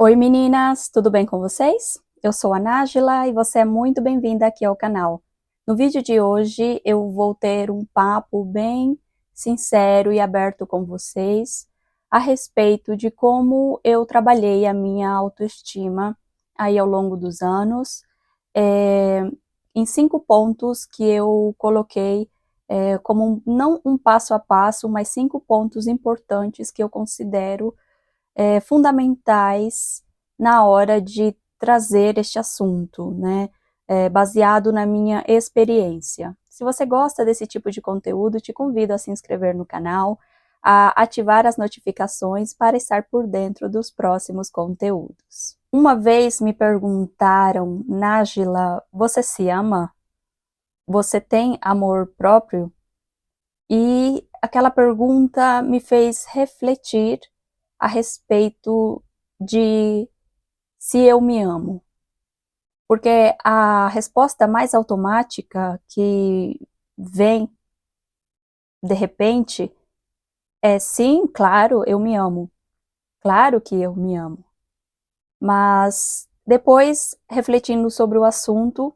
Oi meninas, tudo bem com vocês? Eu sou a Nájila e você é muito bem-vinda aqui ao canal. No vídeo de hoje eu vou ter um papo bem sincero e aberto com vocês a respeito de como eu trabalhei a minha autoestima aí ao longo dos anos, em 5 pontos que eu coloquei como não um passo a passo, mas 5 pontos importantes que eu considero fundamentais na hora de trazer este assunto, né? Baseado na minha experiência. Se você gosta desse tipo de conteúdo, te convido a se inscrever no canal, a ativar as notificações para estar por dentro dos próximos conteúdos. Uma vez me perguntaram, Nájila, você se ama? Você tem amor próprio? E aquela pergunta me fez refletir a respeito de se eu me amo. Porque a resposta mais automática que vem de repente é sim, claro, eu me amo. Claro que eu me amo. Mas depois, refletindo sobre o assunto,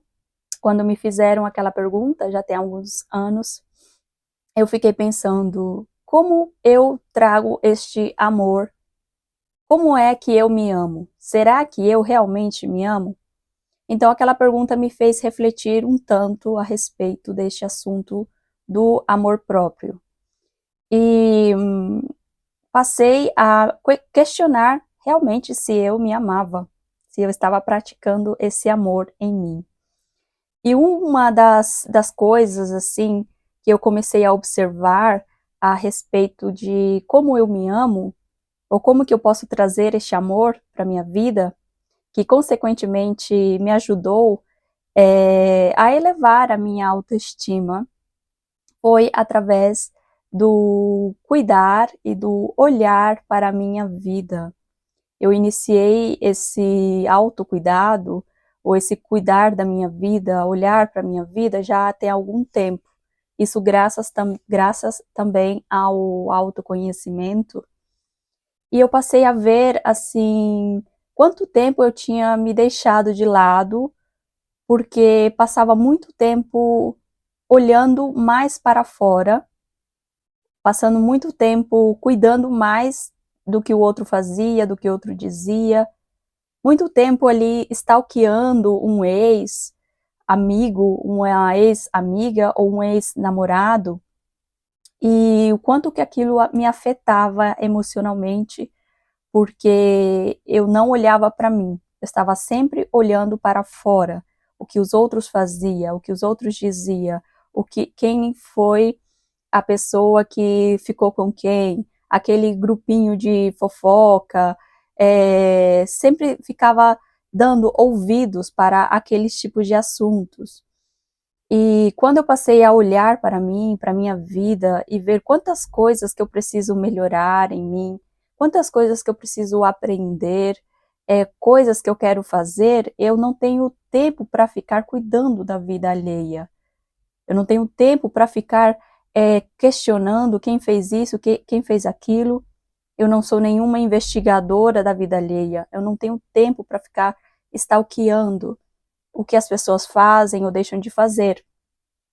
quando me fizeram aquela pergunta, já tem alguns anos, eu fiquei pensando, como eu trago este amor? Como é que eu me amo? Será que eu realmente me amo? Então aquela pergunta me fez refletir um tanto a respeito deste assunto do amor próprio. E passei a questionar realmente se eu me amava, se eu estava praticando esse amor em mim. E uma das coisas, assim, que eu comecei a observar a respeito de como eu me amo, ou como que eu posso trazer este amor para minha vida, que consequentemente me ajudou a elevar a minha autoestima, foi através do cuidar e do olhar para a minha vida. Eu iniciei esse autocuidado, ou esse cuidar da minha vida, olhar para a minha vida já tem algum tempo. Isso graças também ao autoconhecimento. E eu passei a ver, assim, quanto tempo eu tinha me deixado de lado, porque passava muito tempo olhando mais para fora, passando muito tempo cuidando mais do que o outro fazia, do que o outro dizia, muito tempo ali stalkeando um ex-amigo, uma ex-amiga ou um ex-namorado, e o quanto que aquilo me afetava emocionalmente, porque eu não olhava para mim, eu estava sempre olhando para fora, o que os outros faziam, o que os outros diziam, quem foi a pessoa que ficou com quem, aquele grupinho de fofoca, sempre ficava dando ouvidos para aqueles tipos de assuntos. E quando eu passei a olhar para mim, para minha vida, e ver quantas coisas que eu preciso melhorar em mim, quantas coisas que eu preciso aprender, coisas que eu quero fazer, eu não tenho tempo para ficar cuidando da vida alheia. Eu não tenho tempo para ficar questionando quem fez isso, quem fez aquilo. Eu não sou nenhuma investigadora da vida alheia. Eu não tenho tempo para ficar stalkeando o que as pessoas fazem ou deixam de fazer,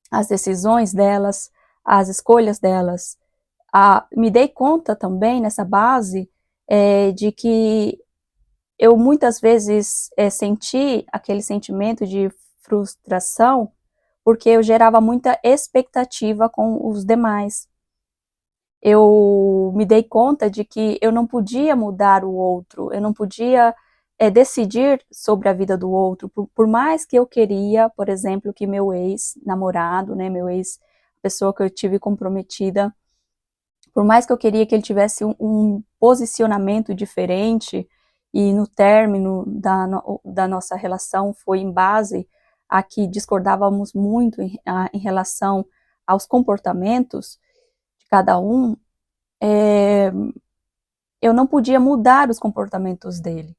as decisões delas, as escolhas delas. Me dei conta também nessa base de que eu muitas vezes senti aquele sentimento de frustração porque eu gerava muita expectativa com os demais. Eu me dei conta de que eu não podia mudar o outro, eu não podia decidir sobre a vida do outro, por mais que eu queria, por exemplo, que meu ex-namorado, né, meu ex-pessoa que eu tive comprometida, por mais que eu queria que ele tivesse um posicionamento diferente, e no término da nossa relação foi em base a que discordávamos muito em relação aos comportamentos de cada um, eu não podia mudar os comportamentos dele.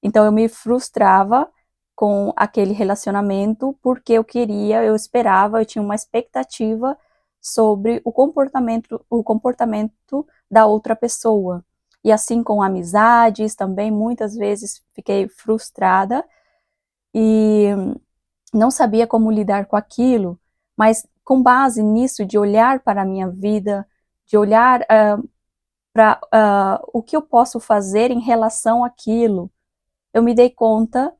Então eu me frustrava com aquele relacionamento porque eu esperava, eu tinha uma expectativa sobre o comportamento da outra pessoa. E assim com amizades também, muitas vezes fiquei frustrada e não sabia como lidar com aquilo, mas com base nisso, de olhar para a minha vida, de olhar para o que eu posso fazer em relação àquilo, eu me dei conta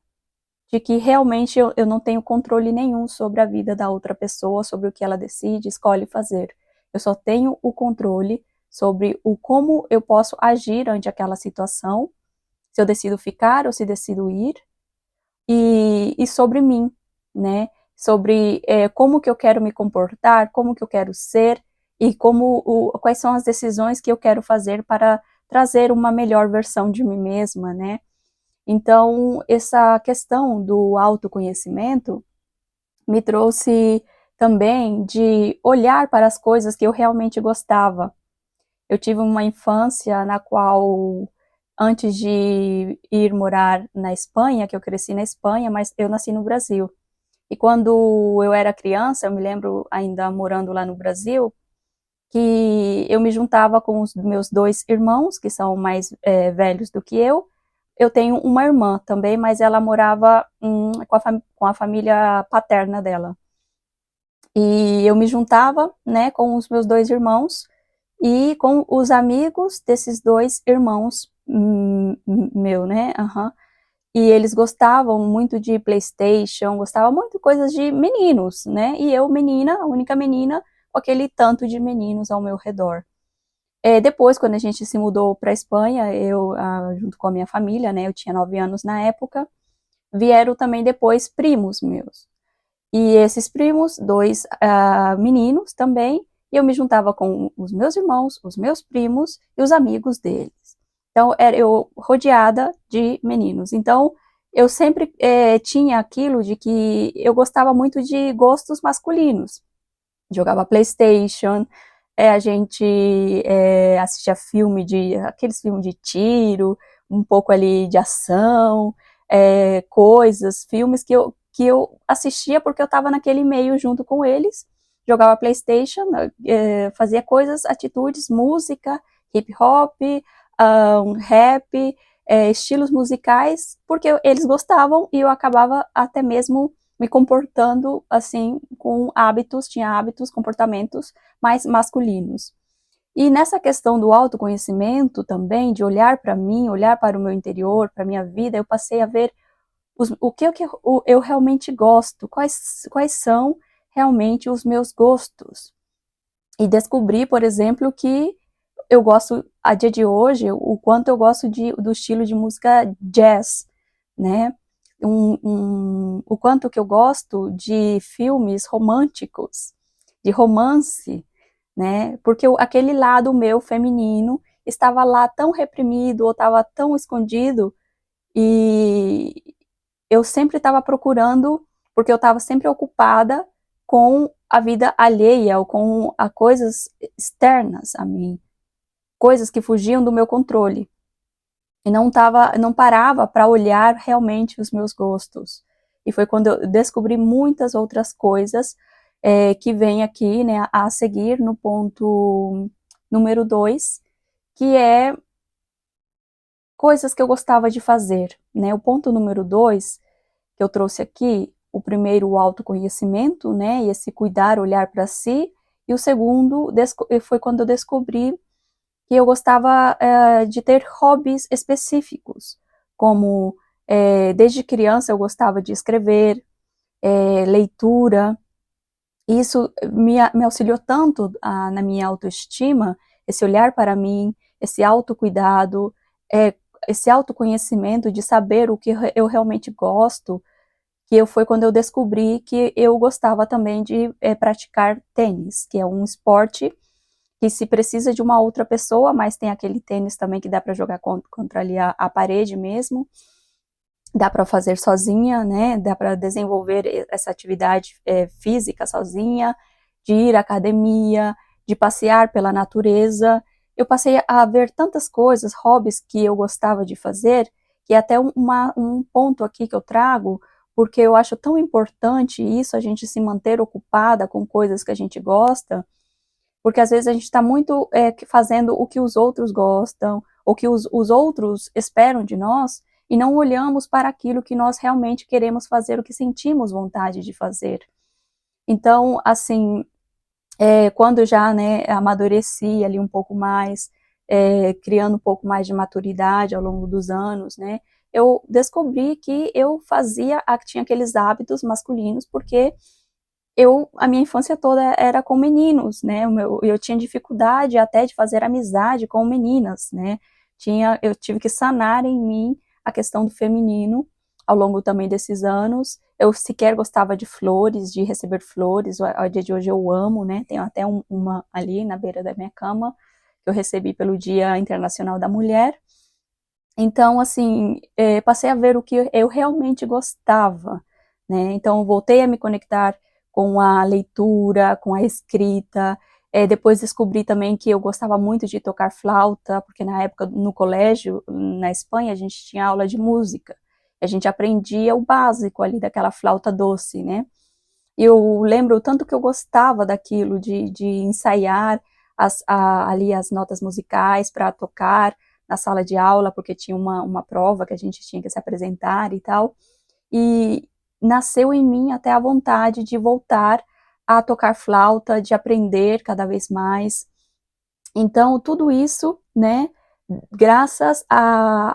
de que realmente eu não tenho controle nenhum sobre a vida da outra pessoa, sobre o que ela decide, escolhe fazer. Eu só tenho o controle sobre o como eu posso agir ante aquela situação, se eu decido ficar ou se decido ir, e sobre mim, né? Sobre como que eu quero me comportar, como que eu quero ser e quais são as decisões que eu quero fazer para trazer uma melhor versão de mim mesma, né? Então, essa questão do autoconhecimento me trouxe também de olhar para as coisas que eu realmente gostava. Eu tive uma infância na qual, antes de ir morar na Espanha, que eu cresci na Espanha, mas eu nasci no Brasil. E quando eu era criança, eu me lembro ainda morando lá no Brasil, que eu me juntava com os meus 2 irmãos, que são mais velhos do que eu. Eu tenho uma irmã também, mas ela morava com a família paterna dela. E eu me juntava, né, com os meus 2 irmãos e com os amigos desses 2 irmãos meu, né? Uhum. E eles gostavam muito de PlayStation, gostavam muito de coisas de meninos, né? E eu, menina, a única menina, com aquele tanto de meninos ao meu redor. Depois, quando a gente se mudou para a Espanha, eu, junto com a minha família, né? Eu tinha 9 anos na época, vieram também depois primos meus. E esses primos, 2 meninos também, e eu me juntava com os meus irmãos, os meus primos e os amigos deles. Então, era eu rodeada de meninos. Então, eu sempre tinha aquilo de que eu gostava muito de gostos masculinos. Jogava PlayStation, a gente assistia aqueles filmes de tiro, um pouco ali de ação, coisas, filmes que eu assistia porque eu estava naquele meio junto com eles, jogava PlayStation, fazia coisas, atitudes, música, hip hop, rap, estilos musicais, porque eles gostavam e eu acabava até mesmo me comportando assim com tinha hábitos, comportamentos mais masculinos. E nessa questão do autoconhecimento também, de olhar para mim, olhar para o meu interior, para a minha vida, eu passei a ver o que eu realmente gosto, quais são realmente os meus gostos. E descobri, por exemplo, que eu gosto, a dia de hoje, o quanto eu gosto do estilo de música jazz, né? O quanto que eu gosto de filmes românticos, de romance, né? Porque aquele lado meu feminino estava lá tão reprimido, ou estava tão escondido, e eu sempre estava procurando, porque eu estava sempre ocupada com a vida alheia, ou com coisas externas a mim, coisas que fugiam do meu controle. E não parava para olhar realmente os meus gostos. E foi quando eu descobri muitas outras coisas que vem aqui, né, a seguir no ponto número 2, que é coisas que eu gostava de fazer, né? O ponto número 2 que eu trouxe aqui, o primeiro, o autoconhecimento, né, e esse cuidar, olhar para si, e o segundo foi quando eu descobri que eu gostava de ter hobbies específicos, como desde criança eu gostava de escrever, leitura. Isso me auxiliou tanto na minha autoestima, esse olhar para mim, esse autocuidado, esse autoconhecimento de saber o que eu realmente gosto, que foi quando eu descobri que eu gostava também de praticar tênis, que é um esporte que se precisa de uma outra pessoa, mas tem aquele tênis também que dá para jogar contra ali a parede mesmo, dá para fazer sozinha, né? Dá para desenvolver essa atividade física sozinha, de ir à academia, de passear pela natureza. Eu passei a ver tantas coisas, hobbies que eu gostava de fazer, que é até um ponto aqui que eu trago, porque eu acho tão importante isso, a gente se manter ocupada com coisas que a gente gosta, porque às vezes a gente está muito fazendo o que os outros gostam, ou que os outros esperam de nós, e não olhamos para aquilo que nós realmente queremos fazer, o que sentimos vontade de fazer. Então, assim, quando já, né, amadureci ali um pouco mais, criando um pouco mais de maturidade ao longo dos anos, né, eu descobri que eu tinha aqueles hábitos masculinos, porque a minha infância toda era com meninos, né, eu tinha dificuldade até de fazer amizade com meninas, né, eu tive que sanar em mim a questão do feminino ao longo também desses anos. Eu sequer gostava de flores, de receber flores, ao dia de hoje eu amo, né, tenho até uma ali na beira da minha cama, que eu recebi pelo Dia Internacional da Mulher. Então, assim, passei a ver o que eu realmente gostava, né? Então, voltei a me conectar com a leitura, com a escrita. Depois descobri também que eu gostava muito de tocar flauta, porque na época, no colégio, na Espanha, a gente tinha aula de música. A gente aprendia o básico ali daquela flauta doce, né? E eu lembro o tanto que eu gostava daquilo, de ensaiar ali as notas musicais para tocar na sala de aula, porque tinha uma prova que a gente tinha que se apresentar e tal. E nasceu em mim até a vontade de voltar a tocar flauta, de aprender cada vez mais. Então, tudo isso, né, graças a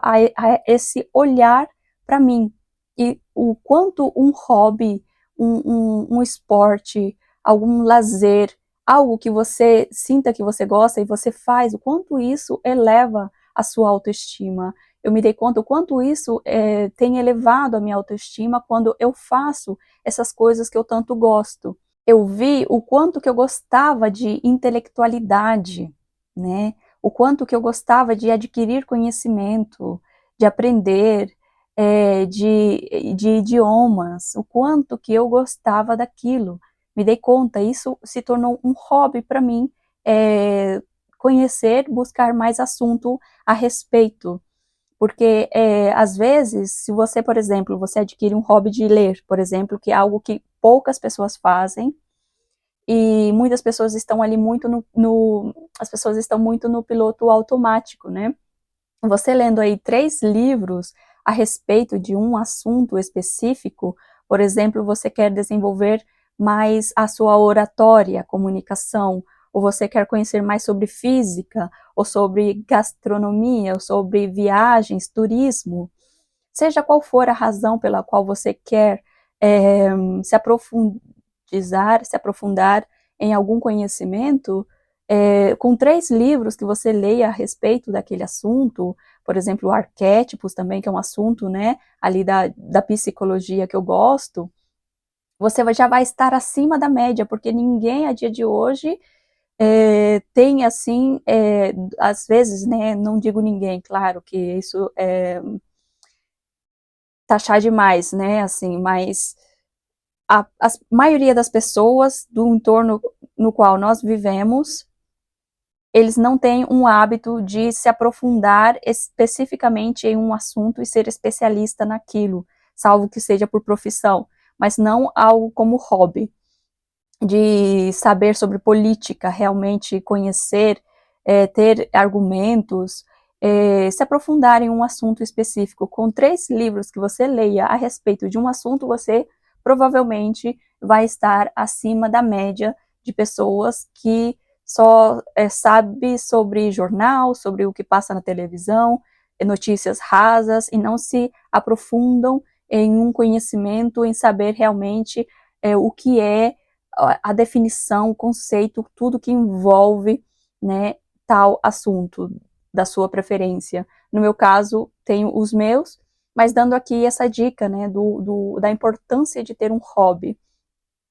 esse olhar para mim. E o quanto um hobby, um esporte, algum lazer, algo que você sinta que você gosta e você faz, o quanto isso eleva a sua autoestima. Eu me dei conta o quanto isso tem elevado a minha autoestima quando eu faço essas coisas que eu tanto gosto. Eu vi o quanto que eu gostava de intelectualidade, né? O quanto que eu gostava de adquirir conhecimento, de aprender, de idiomas, o quanto que eu gostava daquilo. Me dei conta, isso se tornou um hobby para mim, conhecer, buscar mais assunto a respeito. Porque, às vezes, se você, por exemplo, você adquire um hobby de ler, por exemplo, que é algo que poucas pessoas fazem, e muitas pessoas estão ali muito as pessoas estão muito no piloto automático, né? Você lendo aí 3 livros a respeito de um assunto específico, por exemplo, você quer desenvolver mais a sua oratória, comunicação, ou você quer conhecer mais sobre física, ou sobre gastronomia, ou sobre viagens, turismo, seja qual for a razão pela qual você quer se aprofundar em algum conhecimento, com 3 livros que você leia a respeito daquele assunto, por exemplo, arquétipos também, que é um assunto, né, ali da psicologia que eu gosto, você já vai estar acima da média, porque ninguém a dia de hoje tem assim, às vezes, né, não digo ninguém, claro que isso é taxar demais, né, assim, mas a maioria das pessoas do entorno no qual nós vivemos, eles não têm um hábito de se aprofundar especificamente em um assunto e ser especialista naquilo, salvo que seja por profissão, mas não algo como hobby, de saber sobre política, realmente conhecer, ter argumentos, se aprofundar em um assunto específico. Com 3 livros que você leia a respeito de um assunto, você provavelmente vai estar acima da média de pessoas que só sabe sobre jornal, sobre o que passa na televisão, notícias rasas, e não se aprofundam em um conhecimento, em saber realmente o que é a definição, o conceito, tudo que envolve, né, tal assunto da sua preferência. No meu caso, tenho os meus, mas dando aqui essa dica, né, da importância de ter um hobby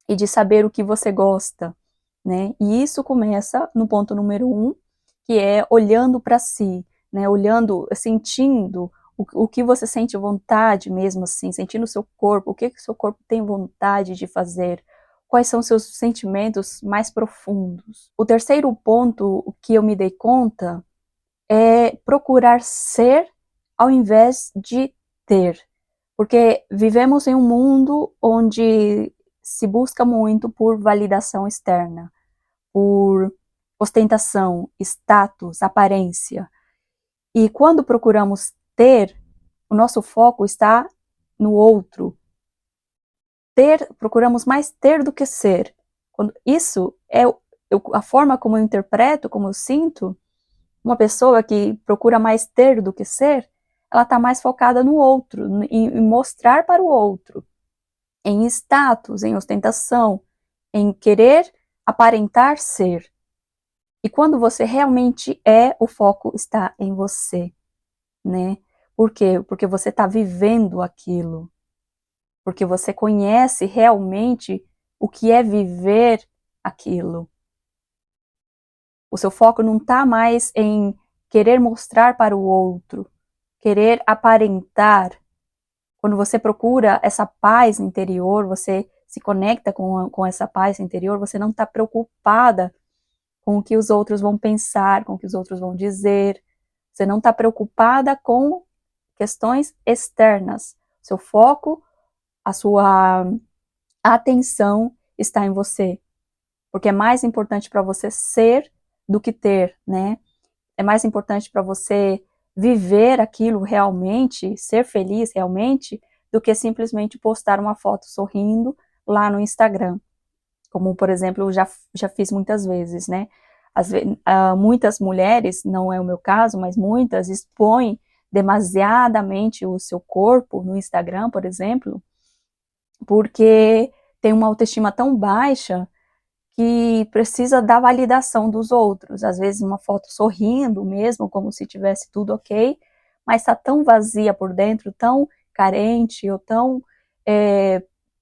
e de saber o que você gosta, né? E isso começa no ponto número 1, que é olhando para si, né? Olhando, sentindo o que você sente vontade mesmo assim, sentindo o seu corpo, o que o seu corpo tem vontade de fazer, quais são seus sentimentos mais profundos. O terceiro ponto que eu me dei conta é procurar ser ao invés de ter. Porque vivemos em um mundo onde se busca muito por validação externa, por ostentação, status, aparência. E quando procuramos ter, o nosso foco está no outro. Procuramos mais ter do que ser. Isso é a forma como eu interpreto, como eu sinto. Uma pessoa que procura mais ter do que ser, ela está mais focada no outro, em mostrar para o outro, em status, em ostentação, em querer aparentar ser. E quando você realmente é, o foco está em você, né? Por quê? Porque você está vivendo aquilo. Porque você conhece realmente o que é viver aquilo. O seu foco não está mais em querer mostrar para o outro, querer aparentar. Quando você procura essa paz interior, você se conecta com essa paz interior, você não está preocupada com o que os outros vão pensar, com o que os outros vão dizer. Você não está preocupada com questões externas. Seu foco, a sua atenção está em você. Porque é mais importante para você ser do que ter, né? É mais importante para você viver aquilo realmente, ser feliz realmente, do que simplesmente postar uma foto sorrindo lá no Instagram. Como, por exemplo, eu já fiz muitas vezes, né? Muitas mulheres, não é o meu caso, mas muitas expõem demasiadamente o seu corpo no Instagram, por exemplo, porque tem uma autoestima tão baixa que precisa da validação dos outros. Às vezes uma foto sorrindo mesmo, como se tivesse tudo ok, mas está tão vazia por dentro, tão carente ou tão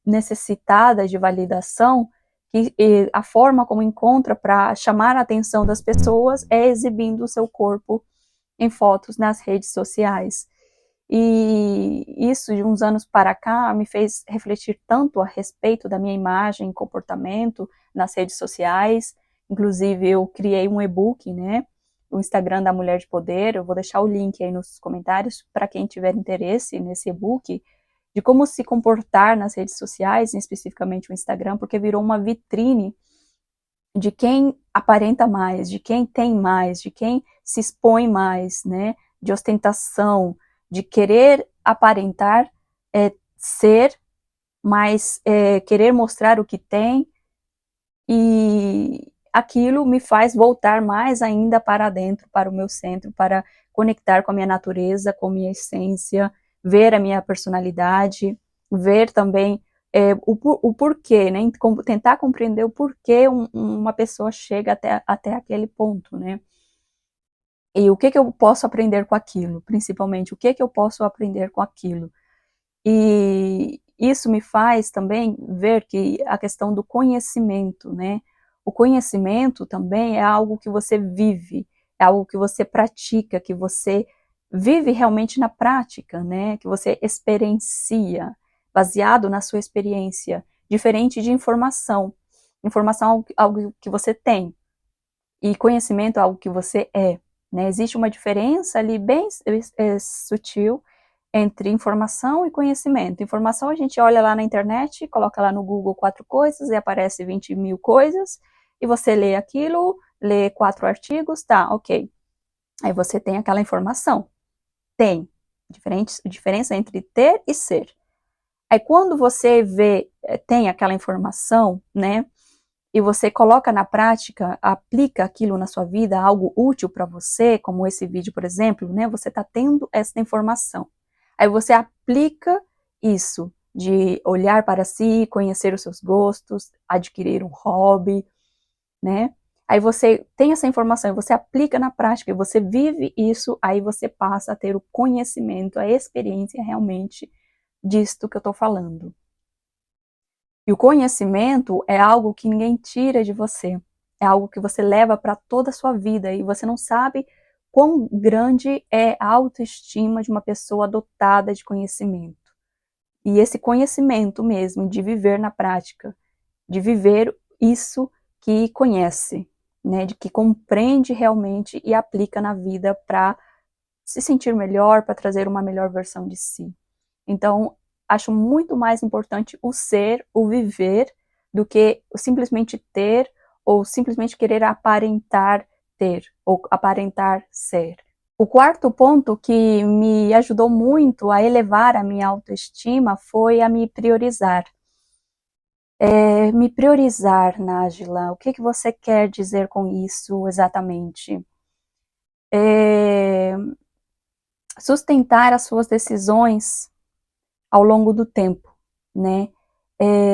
necessitada de validação, que a forma como encontra para chamar a atenção das pessoas é exibindo o seu corpo em fotos nas redes sociais. E isso, de uns anos para cá, me fez refletir tanto a respeito da minha imagem e comportamento nas redes sociais. Inclusive, eu criei um e-book, né? O Instagram da Mulher de Poder. Eu vou deixar o link aí nos comentários para quem tiver interesse nesse e-book, de como se comportar nas redes sociais, especificamente o Instagram, porque virou uma vitrine de quem aparenta mais, de quem tem mais, de quem se expõe mais, né? De ostentação, de querer aparentar ser, mas querer mostrar o que tem, e aquilo me faz voltar mais ainda para dentro, para o meu centro, para conectar com a minha natureza, com a minha essência, ver a minha personalidade, ver também o porquê, né? Tentar compreender o porquê uma pessoa chega até aquele ponto, né? E o que eu posso aprender com aquilo, principalmente, o que eu posso aprender com aquilo. E isso me faz também ver que a questão do conhecimento, né? O conhecimento também é algo que você vive, é algo que você pratica, que você vive realmente na prática, né? Que você experiencia, baseado na sua experiência, diferente de informação. Informação é algo que você tem, e conhecimento é algo que você é, né? Existe uma diferença ali bem sutil entre informação e conhecimento. Informação a gente olha lá na internet, coloca lá no Google 4 coisas e aparece 20 mil coisas, e você lê aquilo, lê 4 artigos, tá, ok. Aí você tem aquela informação. Tem diferença entre ter e ser. Aí quando você tem aquela informação, né, e você coloca na prática, aplica aquilo na sua vida, algo útil para você, como esse vídeo, por exemplo, né, você está tendo essa informação. Aí você aplica isso, de olhar para si, conhecer os seus gostos, adquirir um hobby, né? Aí você tem essa informação, e você aplica na prática, e você vive isso, aí você passa a ter o conhecimento, a experiência realmente disto que eu estou falando. E o conhecimento é algo que ninguém tira de você, é algo que você leva para toda a sua vida, e você não sabe quão grande é a autoestima de uma pessoa dotada de conhecimento. E esse conhecimento mesmo, de viver na prática, de viver isso que conhece, né, de que compreende realmente e aplica na vida para se sentir melhor, para trazer uma melhor versão de si. Então, acho muito mais importante o ser, o viver, do que simplesmente ter ou simplesmente querer aparentar ter ou aparentar ser. O quarto ponto que me ajudou muito a elevar a minha autoestima foi a me priorizar. Me priorizar, Nájila, o que que você quer dizer com isso exatamente? Sustentar as suas decisões ao longo do tempo, né?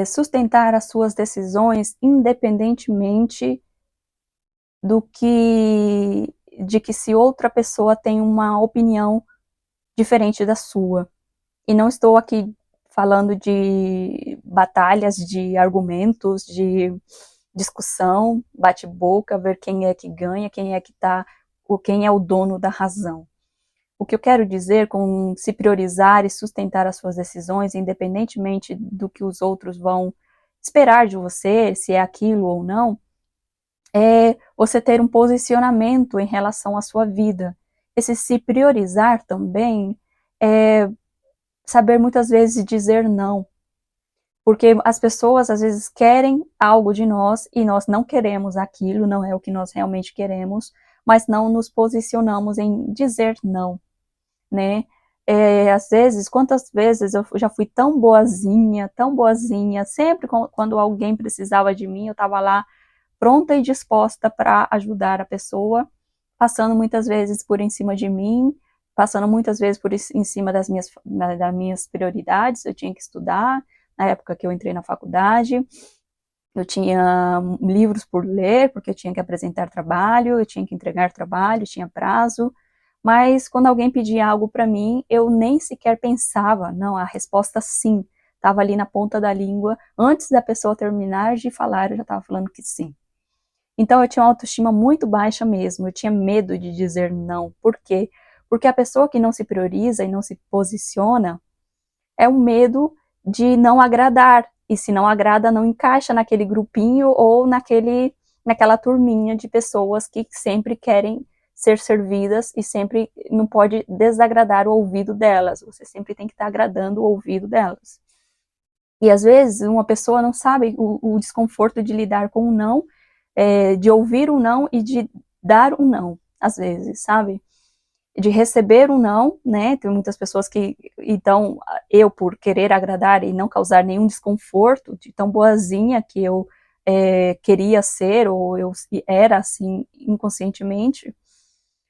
Sustentar as suas decisões independentemente de que se outra pessoa tem uma opinião diferente da sua. E não estou aqui falando de batalhas, de argumentos, de discussão, bate-boca, ver quem é que ganha, quem é que tá, quem é o dono da razão. O que eu quero dizer com se priorizar e sustentar as suas decisões, independentemente do que os outros vão esperar de você, se é aquilo ou não, é você ter um posicionamento em relação à sua vida. Esse se priorizar também é saber muitas vezes dizer não, porque as pessoas às vezes querem algo de nós e nós não queremos aquilo, não é o que nós realmente queremos, mas não nos posicionamos em dizer não, né? Às vezes, quantas vezes eu já fui tão boazinha, sempre quando alguém precisava de mim, eu estava lá pronta e disposta para ajudar a pessoa, passando muitas vezes por em cima de mim, passando muitas vezes por em cima das minhas prioridades. Eu tinha que estudar, na época que eu entrei na faculdade, eu tinha livros por ler, porque eu tinha que apresentar trabalho, eu tinha que entregar trabalho, tinha prazo, mas quando alguém pedia algo para mim, eu nem sequer pensava, não, a resposta sim, estava ali na ponta da língua, antes da pessoa terminar de falar, eu já estava falando que sim. Então eu tinha uma autoestima muito baixa mesmo, eu tinha medo de dizer não. Por quê? Porque a pessoa que não se prioriza e não se posiciona é um medo de não agradar. E se não agrada, não encaixa naquele grupinho ou naquela turminha de pessoas que sempre querem ser servidas e sempre não pode desagradar o ouvido delas. Você sempre tem que estar agradando o ouvido delas. E às vezes uma pessoa não sabe o desconforto de lidar com um não, de ouvir um não e de dar um não, às vezes, sabe? De receber um não, né? Tem muitas pessoas que, então, eu por querer agradar e não causar nenhum desconforto, de tão boazinha que eu queria ser, ou eu era assim inconscientemente,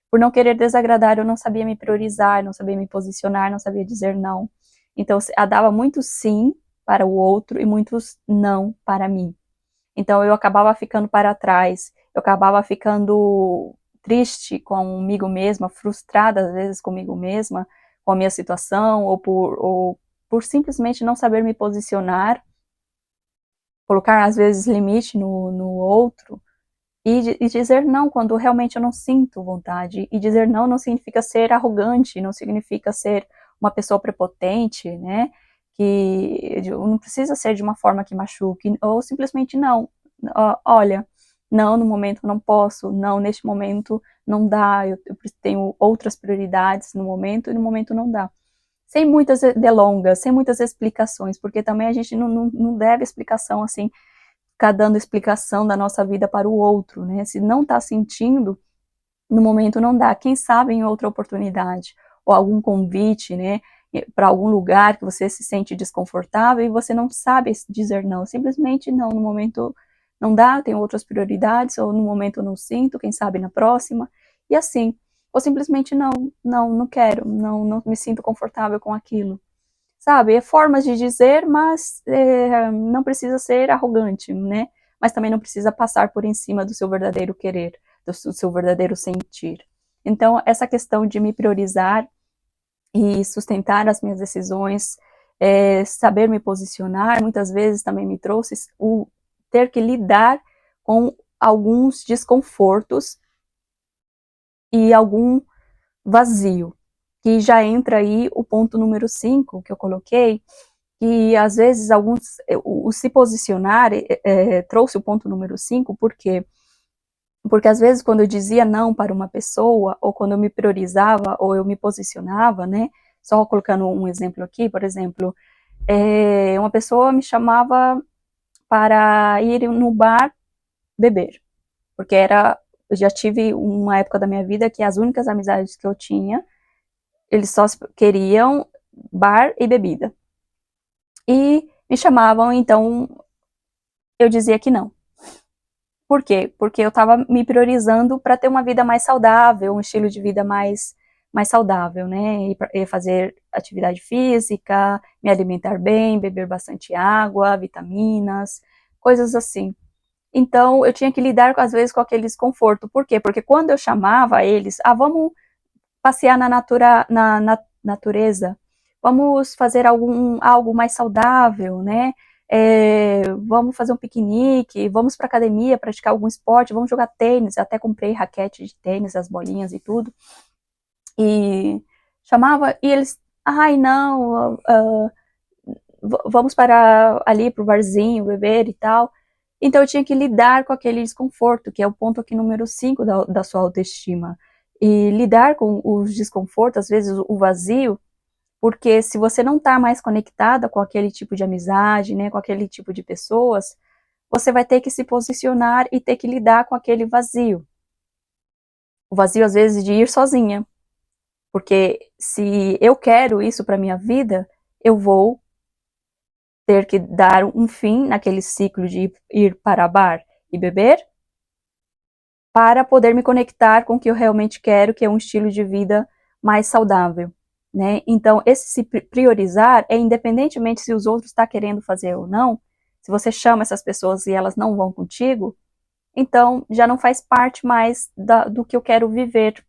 por não querer desagradar, eu não sabia me priorizar, não sabia me posicionar, não sabia dizer não. Então, eu dava muito sim para o outro e muitos não para mim. Então, eu acabava ficando para trás, eu acabava ficando triste comigo mesma, frustrada às vezes comigo mesma, com a minha situação, ou por simplesmente não saber me posicionar, colocar às vezes limite no outro, e dizer não quando realmente eu não sinto vontade. E dizer não não significa ser arrogante, não significa ser uma pessoa prepotente, né? Que não precisa ser de uma forma que machuque, ou simplesmente não. Olha, não, no momento não posso, não, neste momento não dá, eu tenho outras prioridades no momento, e no momento não dá. Sem muitas delongas, sem muitas explicações, porque também a gente não deve explicação assim, ficar dando explicação da nossa vida para o outro, né? Se não está sentindo, no momento não dá. Quem sabe em outra oportunidade, ou algum convite, né? Para algum lugar que você se sente desconfortável e você não sabe dizer não. Simplesmente não, no momento não dá, tem outras prioridades, ou no momento eu não sinto, quem sabe na próxima. E assim, ou simplesmente não quero, não me sinto confortável com aquilo. Sabe, é formas de dizer, mas não precisa ser arrogante, né? Mas também não precisa passar por em cima do seu verdadeiro querer, do seu verdadeiro sentir. Então, essa questão de me priorizar e sustentar as minhas decisões, saber me posicionar, muitas vezes também me trouxe o ter que lidar com alguns desconfortos e algum vazio, que já entra aí o ponto número 5 que eu coloquei, que às vezes o se posicionar trouxe o ponto número 5, por quê? Porque às vezes quando eu dizia não para uma pessoa, ou quando eu me priorizava, ou eu me posicionava, né, só colocando um exemplo aqui, por exemplo, uma pessoa me chamava para ir no bar beber, porque era eu já tive uma época da minha vida que as únicas amizades que eu tinha, eles só queriam bar e bebida. E me chamavam, então eu dizia que não. Por quê? Porque eu estava me priorizando para ter uma vida mais saudável, um estilo de vida mais saudável, né? E fazer atividade física, me alimentar bem, beber bastante água, vitaminas, coisas assim. Então, eu tinha que lidar, às vezes, com aquele desconforto. Por quê? Porque quando eu chamava eles, vamos passear na natureza, vamos fazer algo mais saudável, né? Vamos fazer um piquenique, vamos para academia, praticar algum esporte, vamos jogar tênis. Até comprei raquete de tênis, as bolinhas e tudo. E chamava, e eles, ai não, vamos para ali pro barzinho, beber e tal. Então eu tinha que lidar com aquele desconforto, que é o ponto aqui número 5 da sua autoestima. E lidar com os desconfortos, às vezes o vazio, porque se você não está mais conectada com aquele tipo de amizade, né, com aquele tipo de pessoas, você vai ter que se posicionar e ter que lidar com aquele vazio. O vazio, às vezes, de ir sozinha. Porque se eu quero isso para minha vida, eu vou ter que dar um fim naquele ciclo de ir para bar e beber, para poder me conectar com o que eu realmente quero, que é um estilo de vida mais saudável, né? Então, esse se priorizar é independentemente se os outros estão querendo fazer ou não. Se você chama essas pessoas e elas não vão contigo, então já não faz parte mais do que eu quero viver.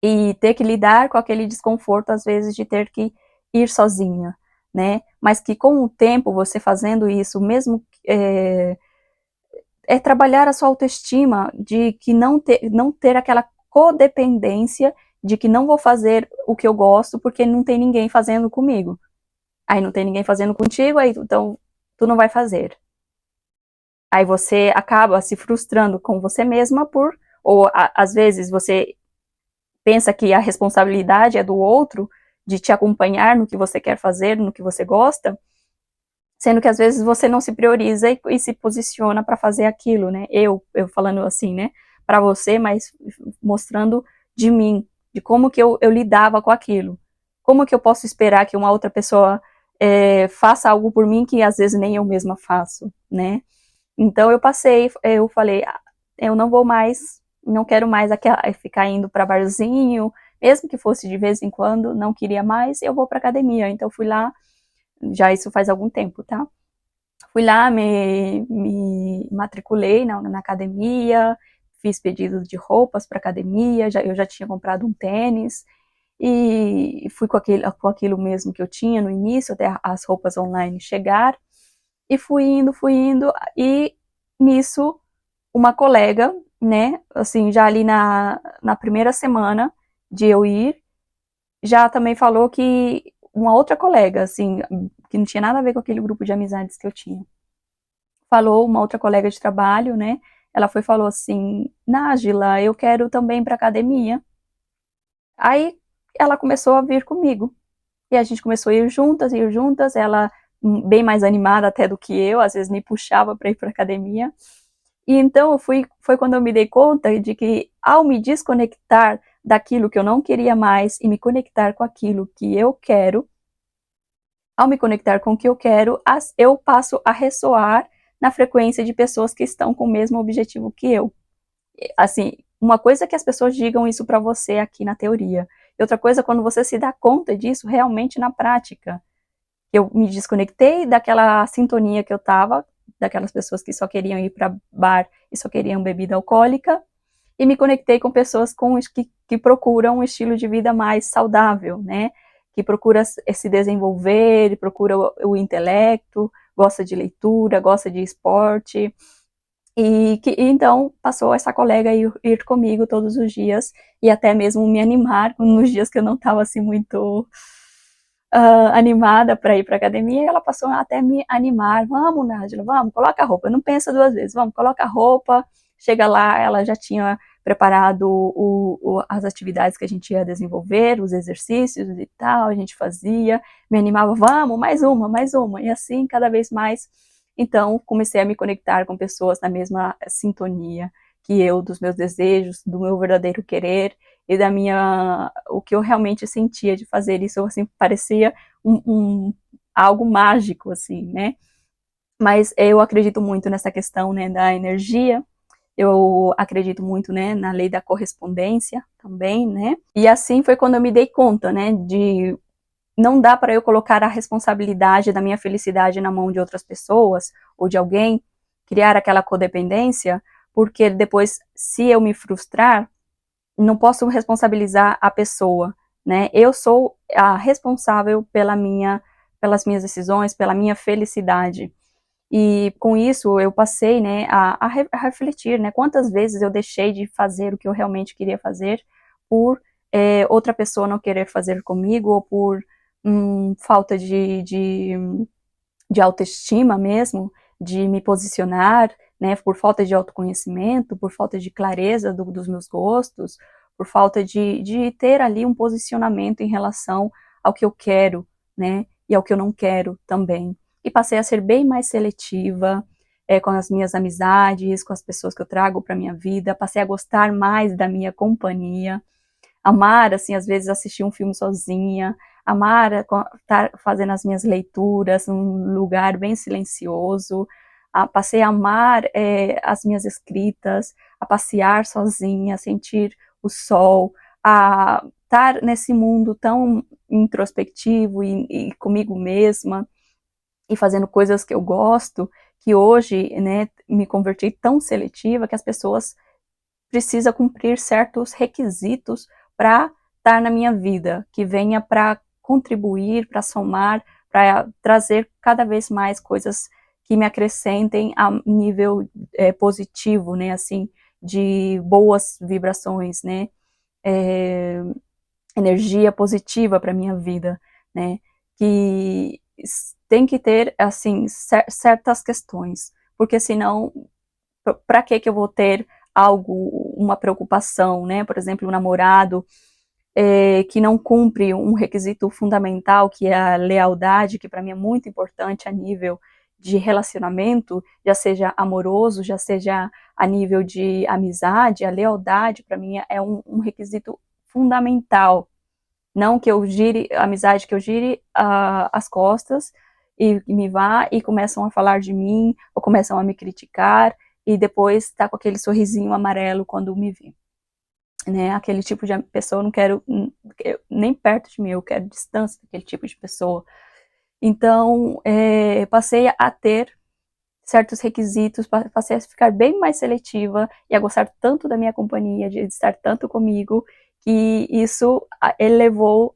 E ter que lidar com aquele desconforto, às vezes, de ter que ir sozinha, né? Mas que com o tempo, você fazendo isso, mesmo trabalhar a sua autoestima, de que não ter aquela codependência de que não vou fazer o que eu gosto porque não tem ninguém fazendo comigo. Aí não tem ninguém fazendo contigo, aí então tu não vai fazer. Aí você acaba se frustrando com você mesma ou às vezes você pensa que a responsabilidade é do outro, de te acompanhar no que você quer fazer, no que você gosta, sendo que às vezes você não se prioriza e se posiciona para fazer aquilo, né? Eu falando assim, né? Para você, mas mostrando de mim, de como que eu lidava com aquilo. Como que eu posso esperar que uma outra pessoa faça algo por mim que às vezes nem eu mesma faço, né? Então eu falei, eu não vou mais, não quero mais ficar indo para barzinho, mesmo que fosse de vez em quando, não queria mais, eu vou para academia. Então fui lá, já isso faz algum tempo, tá? Fui lá, me matriculei na academia, fiz pedidos de roupas para academia, eu já tinha comprado um tênis, e fui com aquilo mesmo que eu tinha no início, até as roupas online chegar, e fui indo, e nisso, uma colega, né, assim, já ali na primeira semana de eu ir, já também falou que uma outra colega, assim, que não tinha nada a ver com aquele grupo de amizades que eu tinha, falou, uma outra colega de trabalho, né, ela foi e falou assim, Nájila, eu quero também para academia. Aí ela começou a vir comigo, e a gente começou a ir juntas, ela bem mais animada até do que eu, às vezes me puxava para ir para academia. E então foi quando eu me dei conta de que ao me desconectar daquilo que eu não queria mais e me conectar com aquilo que eu quero, ao me conectar com o que eu quero, eu passo a ressoar na frequência de pessoas que estão com o mesmo objetivo que eu. Assim, uma coisa é que as pessoas digam isso para você aqui na teoria, e outra coisa é quando você se dá conta disso realmente na prática. Eu me desconectei daquela sintonia que eu estava, daquelas pessoas que só queriam ir para bar e só queriam bebida alcoólica, e me conectei com pessoas que procuram um estilo de vida mais saudável, né? Que procura se desenvolver, procura o intelecto, gosta de leitura, gosta de esporte, então passou essa colega a ir comigo todos os dias e até mesmo me animar nos dias que eu não estava assim muito animada para ir para academia, e ela passou até me animar, vamos Nájila, vamos, coloca a roupa, não pensa duas vezes, vamos, coloca a roupa, chega lá, ela já tinha preparado as atividades que a gente ia desenvolver, os exercícios e tal, a gente fazia, me animava, vamos, mais uma, e assim cada vez mais. Então comecei a me conectar com pessoas na mesma sintonia, que eu, dos meus desejos, do meu verdadeiro querer e o que eu realmente sentia de fazer isso, assim, parecia algo mágico, assim, né? Mas eu acredito muito nessa questão, né, da energia. Eu acredito muito, né, na lei da correspondência também, né? E assim foi quando eu me dei conta, né, de não dá para eu colocar a responsabilidade da minha felicidade na mão de outras pessoas ou de alguém, criar aquela codependência, porque depois, se eu me frustrar, não posso responsabilizar a pessoa, né? Eu sou a responsável pelas minhas decisões, pela minha felicidade. E com isso eu passei, né, a refletir, né, quantas vezes eu deixei de fazer o que eu realmente queria fazer por outra pessoa não querer fazer comigo, ou por falta de autoestima mesmo, de me posicionar, né, por falta de autoconhecimento, por falta de clareza dos meus gostos, por falta de ter ali um posicionamento em relação ao que eu quero, né, e ao que eu não quero também. E passei a ser bem mais seletiva com as minhas amizades, com as pessoas que eu trago para minha vida, passei a gostar mais da minha companhia, amar, assim, às vezes assistir um filme sozinha, amar estar fazendo as minhas leituras num lugar bem silencioso, passei a amar as minhas escritas, a passear sozinha, a sentir o sol, a estar nesse mundo tão introspectivo e comigo mesma, e fazendo coisas que eu gosto, que hoje, né, me converti tão seletiva que as pessoas precisam cumprir certos requisitos para estar na minha vida, que venha para contribuir, para somar, para trazer cada vez mais coisas que me acrescentem a nível positivo, né, assim, de boas vibrações, né, energia positiva para minha vida, né, que tem que ter, assim, certas questões, porque senão, para que eu vou ter algo, uma preocupação, né, por exemplo, um namorado que não cumpre um requisito fundamental, que é a lealdade, que para mim é muito importante a nível de relacionamento, já seja amoroso, já seja a nível de amizade, a lealdade para mim é um requisito fundamental. Não que eu gire, a amizade que eu gire as costas e me vá e começam a falar de mim, ou começam a me criticar, e depois tá com aquele sorrisinho amarelo quando me vê. Né? Aquele tipo de pessoa eu não quero nem perto de mim, eu quero distância daquele tipo de pessoa. Então, passei a ter certos requisitos, passei a ficar bem mais seletiva e a gostar tanto da minha companhia, de estar tanto comigo, que isso elevou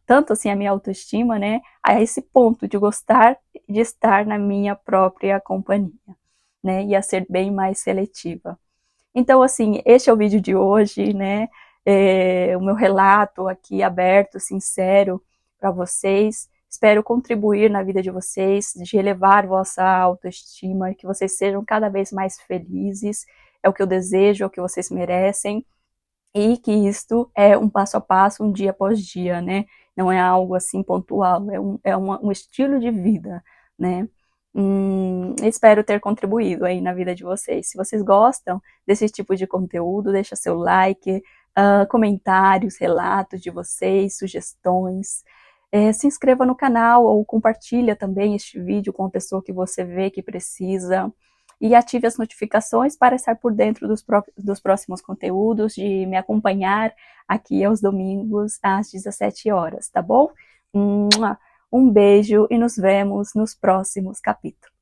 tanto assim a minha autoestima, né, a esse ponto de gostar de estar na minha própria companhia, né, e a ser bem mais seletiva. Então, assim, este é o vídeo de hoje, né, o meu relato aqui aberto, sincero para vocês. Espero contribuir na vida de vocês, de elevar vossa autoestima, que vocês sejam cada vez mais felizes. É o que eu desejo, é o que vocês merecem. E que isto é um passo a passo, um dia após dia, né? Não é algo assim pontual, é um estilo de vida, né? Espero ter contribuído aí na vida de vocês. Se vocês gostam desse tipo de conteúdo, deixa seu like, comentários, relatos de vocês, sugestões. Se inscreva no canal ou compartilha também este vídeo com a pessoa que você vê que precisa. E ative as notificações para estar por dentro dos próximos conteúdos, de me acompanhar aqui aos domingos às 17 horas, tá bom? Um beijo e nos vemos nos próximos capítulos.